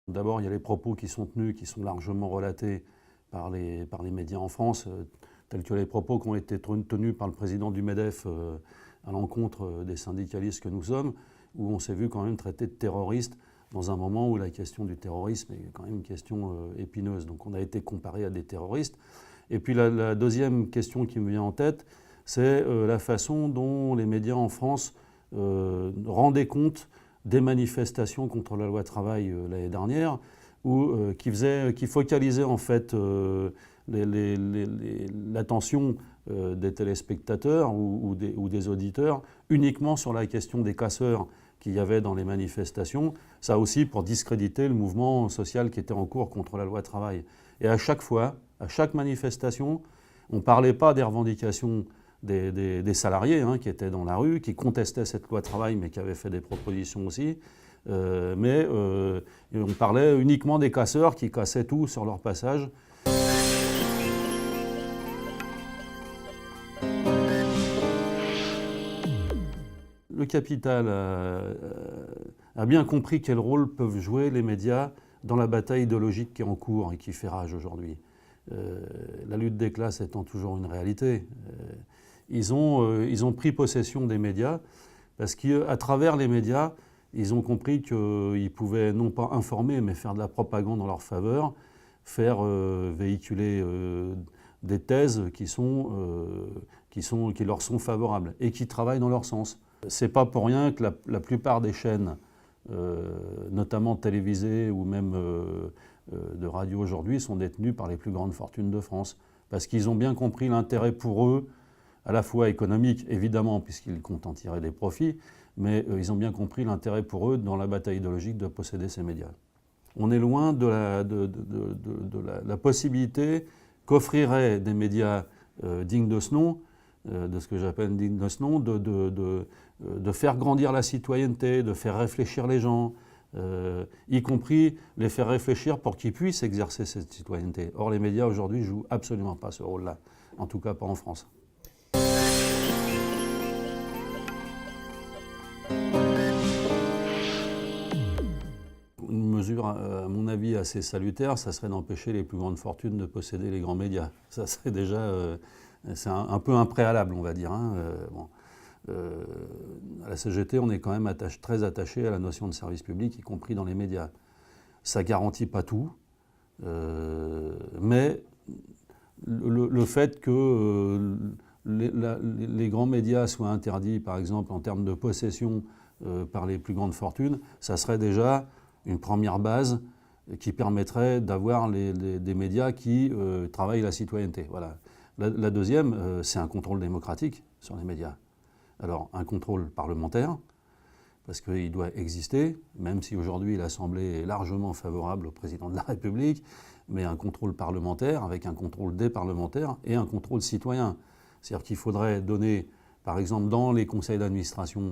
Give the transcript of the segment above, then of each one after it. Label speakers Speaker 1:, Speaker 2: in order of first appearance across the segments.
Speaker 1: D'abord, il y a les propos qui sont tenus, qui sont largement relatés par les médias en France, tels que les propos qui ont été tenus par le président du MEDEF à l'encontre des syndicalistes que nous sommes, où on s'est vu quand même traiter de terroristes dans un moment où la question du terrorisme est quand même une question épineuse. Donc on a été comparé à des terroristes. Et puis la deuxième question qui me vient en tête, c'est la façon dont les médias en France rendaient compte des manifestations contre la loi travail l'année dernière, qui focalisaient en fait l'attention des téléspectateurs ou des auditeurs uniquement sur la question des casseurs qu'il y avait dans les manifestations, ça aussi pour discréditer le mouvement social qui était en cours contre la loi travail. Et à chaque fois, à chaque manifestation, on ne parlait pas des revendications des salariés qui étaient dans la rue, qui contestaient cette loi travail, mais qui avaient fait des propositions aussi. Mais on parlait uniquement des casseurs qui cassaient tout sur leur passage. Le capital a bien compris quel rôle peuvent jouer les médias dans la bataille idéologique qui est en cours et qui fait rage aujourd'hui. La lutte des classes étant toujours une réalité. Ils ont pris possession des médias parce qu'à travers les médias, ils ont compris qu'ils pouvaient non pas informer, mais faire de la propagande en leur faveur, faire véhiculer des thèses qui leur sont favorables et qui travaillent dans leur sens. C'est pas pour rien que la plupart des chaînes, notamment télévisées ou même de radio aujourd'hui, sont détenues par les plus grandes fortunes de France. Parce qu'ils ont bien compris l'intérêt pour eux, à la fois économique, évidemment, puisqu'ils comptent en tirer des profits, mais ils ont bien compris l'intérêt pour eux dans la bataille idéologique de posséder ces médias. On est loin de la possibilité qu'offriraient des médias dignes de ce nom, de ce que j'appelle digne de ce nom, de faire grandir la citoyenneté, de faire réfléchir les gens, y compris les faire réfléchir pour qu'ils puissent exercer cette citoyenneté. Or, les médias aujourd'hui jouent absolument pas ce rôle-là, en tout cas pas en France. Une mesure, à mon avis, assez salutaire, ça serait d'empêcher les plus grandes fortunes de posséder les grands médias. Ça serait déjà... c'est un peu un préalable, on va dire. Bon. À la CGT, on est quand même très attaché à la notion de service public, y compris dans les médias. Ça ne garantit pas tout, mais le fait que les grands médias soient interdits, par exemple, en termes de possession par les plus grandes fortunes, ça serait déjà une première base qui permettrait d'avoir des médias qui travaillent la citoyenneté. Voilà. La deuxième, c'est un contrôle démocratique sur les médias. Alors, un contrôle parlementaire, parce qu'il doit exister, même si aujourd'hui l'Assemblée est largement favorable au président de la République, mais un contrôle parlementaire avec un contrôle des parlementaires et un contrôle citoyen. C'est-à-dire qu'il faudrait donner, par exemple, dans les conseils d'administration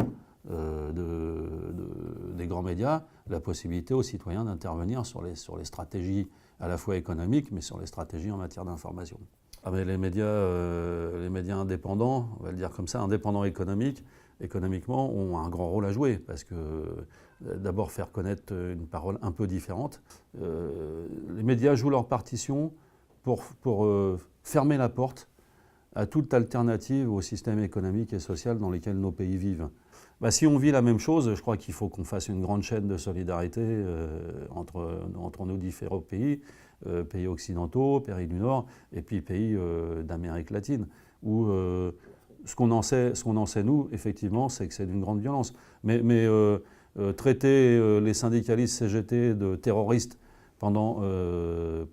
Speaker 1: des grands médias, la possibilité aux citoyens d'intervenir sur les stratégies à la fois économiques, mais sur les stratégies en matière d'information. Ah mais les médias indépendants, on va le dire comme ça, indépendants économiquement, ont un grand rôle à jouer parce que d'abord faire connaître une parole un peu différente. Les médias jouent leur partition pour fermer la porte à toute alternative au système économique et social dans lequel nos pays vivent. Bah, si on vit la même chose, je crois qu'il faut qu'on fasse une grande chaîne de solidarité entre nos différents pays, pays occidentaux, pays du Nord, et puis pays d'Amérique latine, où ce qu'on en sait, nous, effectivement, c'est que c'est d'une grande violence. Mais traiter les syndicalistes CGT de terroristes pendant le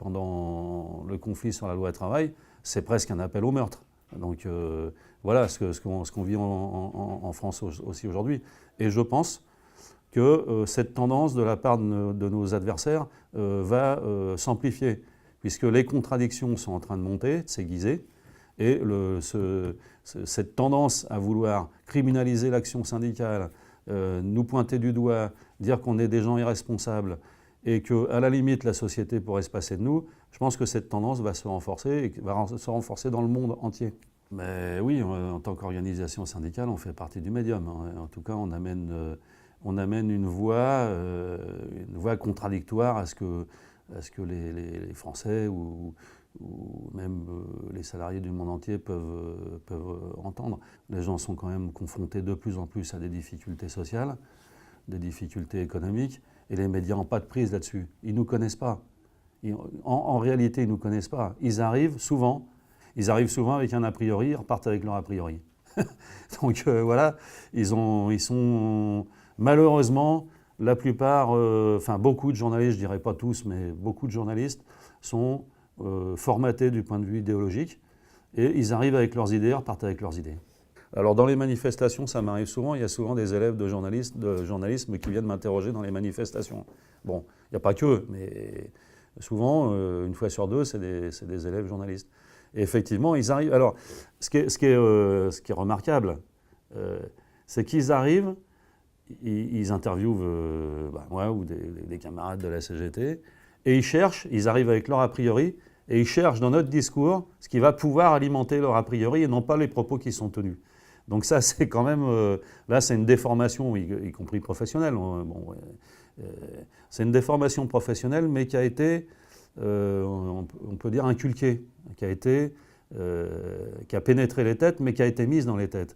Speaker 1: conflit sur la loi travail, c'est presque un appel au meurtre. Donc voilà ce qu'on vit en France aussi aujourd'hui. Et je pense que cette tendance de la part de nos adversaires va s'amplifier, puisque les contradictions sont en train de monter, de s'aiguiser, et cette tendance à vouloir criminaliser l'action syndicale, nous pointer du doigt, dire qu'on est des gens irresponsables, et qu'à la limite la société pourrait se passer de nous, je pense que cette tendance va se renforcer et va se renforcer dans le monde entier. Mais oui, en tant qu'organisation syndicale, on fait partie du médium. En tout cas, on amène on amène une voix contradictoire à ce que les Français ou même les salariés du monde entier peuvent entendre. Les gens sont quand même confrontés de plus en plus à des difficultés sociales, des difficultés économiques, et les médias n'ont pas de prise là-dessus. Ils ne nous connaissent pas. En réalité, ils ne nous connaissent pas. Ils arrivent souvent avec un a priori, ils repartent avec leur a priori. Donc voilà, ils sont malheureusement, la plupart, beaucoup de journalistes, je ne dirais pas tous, mais beaucoup de journalistes sont formatés du point de vue idéologique, et ils arrivent avec leurs idées, repartent avec leurs idées. Alors dans les manifestations, ça m'arrive souvent, il y a souvent des élèves de journalisme qui viennent m'interroger dans les manifestations. Bon, il n'y a pas que, mais souvent, une fois sur deux, c'est des élèves journalistes. Et effectivement, ils arrivent. Alors, ce qui est remarquable, c'est qu'ils arrivent, ils interviewent moi ou des camarades de la CGT, et ils arrivent avec leur a priori, et ils cherchent dans notre discours ce qui va pouvoir alimenter leur a priori et non pas les propos qui sont tenus. Donc ça, c'est quand même, là, c'est une déformation, y compris professionnelle. C'est une déformation professionnelle, mais qui a été, on peut dire, inculquée, qui a pénétré les têtes, mais qui a été mise dans les têtes.